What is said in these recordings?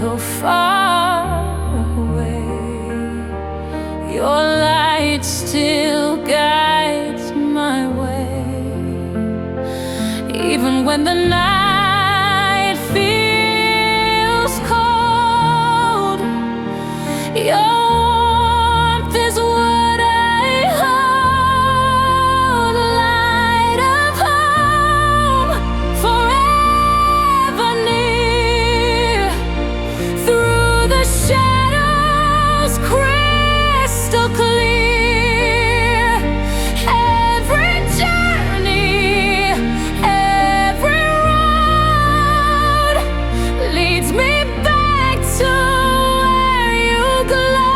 though far away, your light still guides my way. Even when the night feels cold, your warmth is what I hold. Light of home, forever near. Through the shadows, crystal clear. Every journey, every road leads me back to where you glow.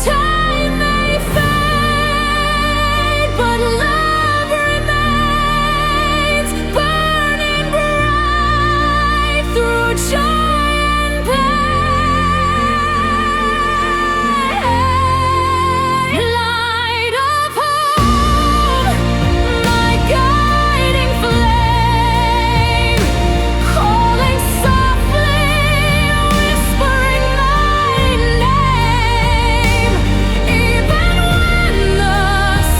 Time may fade, but love remains, burning bright through joy and pain. Light of hope, my guiding flame, calling softly, whispering my name. Even when the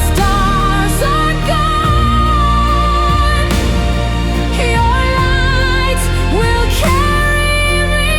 stars are gone, your light will carry me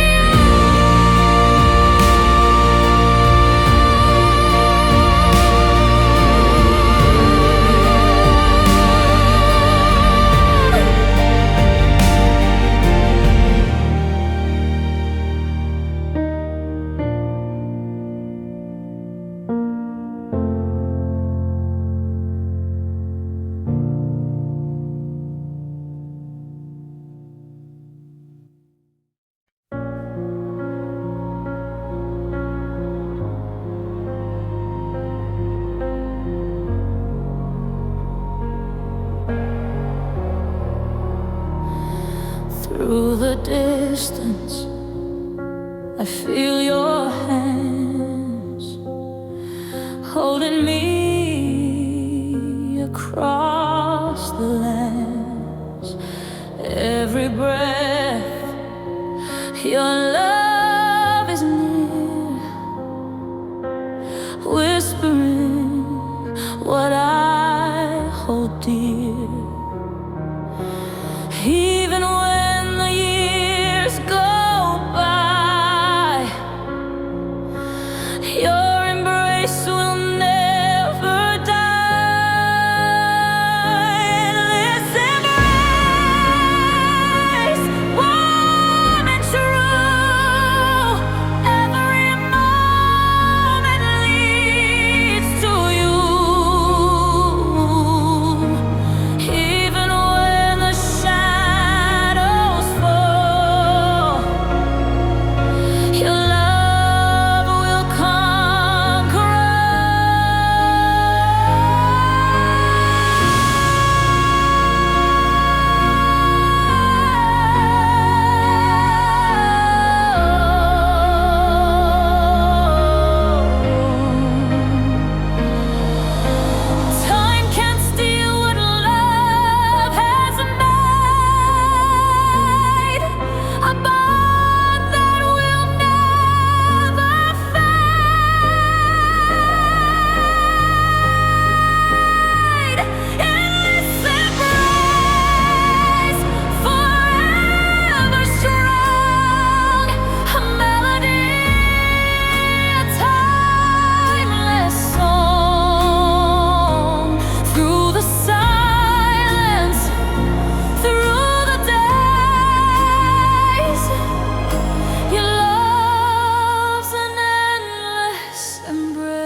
through the distance. I feel your hands holding me across the lands. Every breath, your love is near, whispering what I hold dear. Even when the years go by, your embrace will never die. Endless embrace, warm and true. Every moment leads to you. Even when the shadows fall, your love will conquer all. Time can't steal what love has made, a bond that will never fade. Endless embrace, forever strong, a melody, a timeless song. Through the silence, through the days, your love's an endless embrace.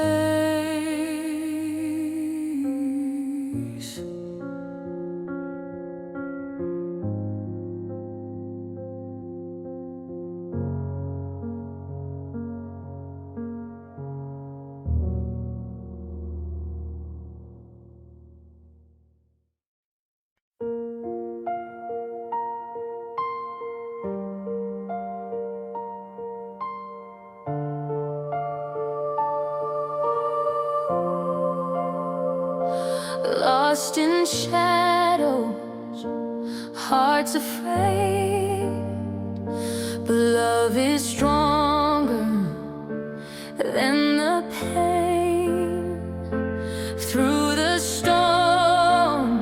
Lost in shadows, hearts afraid, love is stronger than the pain. Through the storm,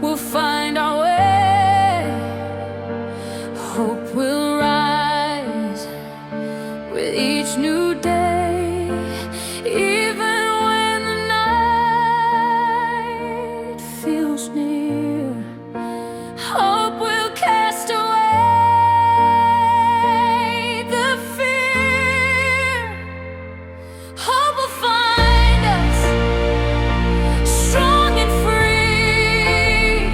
we'll find our way. Hope will rise with each new day, even when the night feels near. Hope will cast away the fear. Hope will find us strong and free,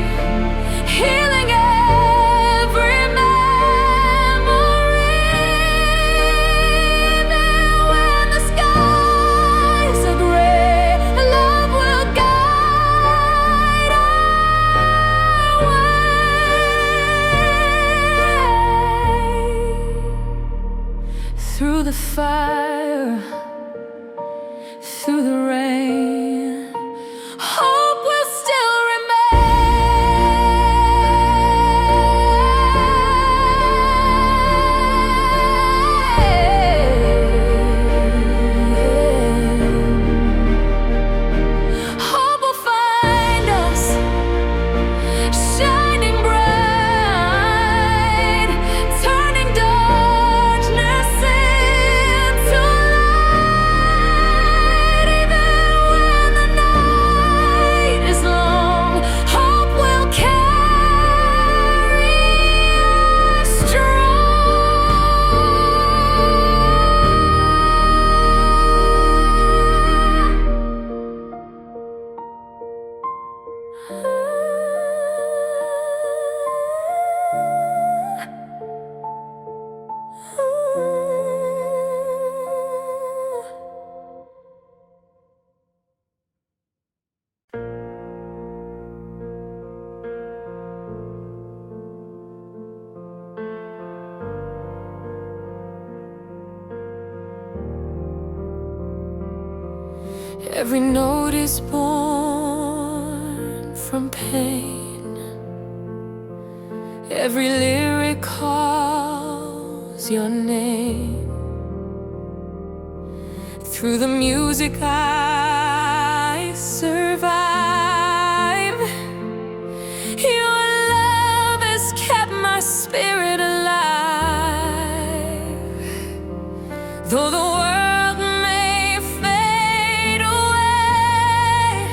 healing every memory. Even when the skies are gray, love will guide our way. Through the fire, through the rain, hope will still remain. Hope will find us shining bright, turning darkness into light. Even when the night is long, hope will carry us Every note is born from pain. Every lyric calls your name. Through the music I survive. Your love has kept my spirit alive. Though the world may fade away,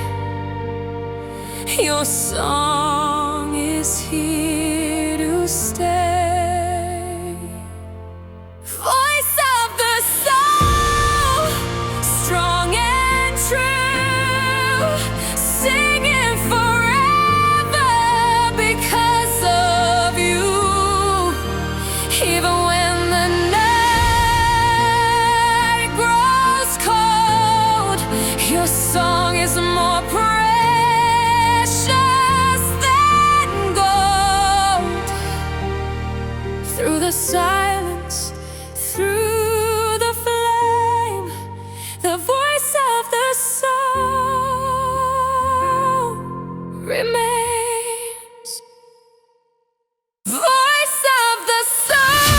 your song is here to stay. Voice of the soul, strong and true, singing forever because of you. Even when the night grows cold, your song is more precious than gold. Through the silence, through the flame, the voice of the soul remains. Voice of the soul,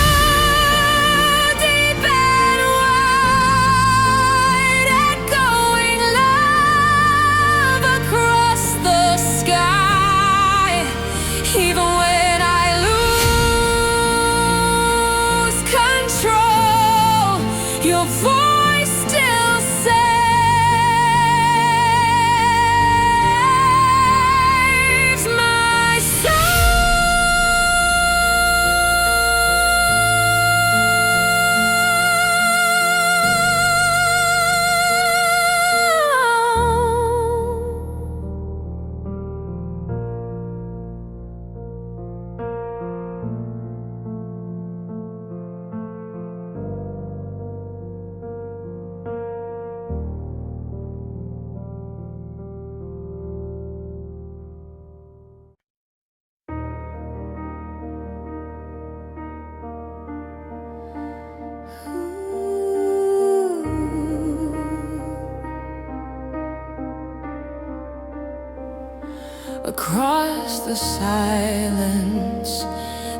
deep and wide, echoing love across the sky. Even when I lose control, your voice still saves my Across the silence,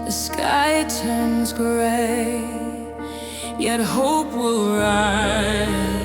the sky turns gray. yet hope will rise.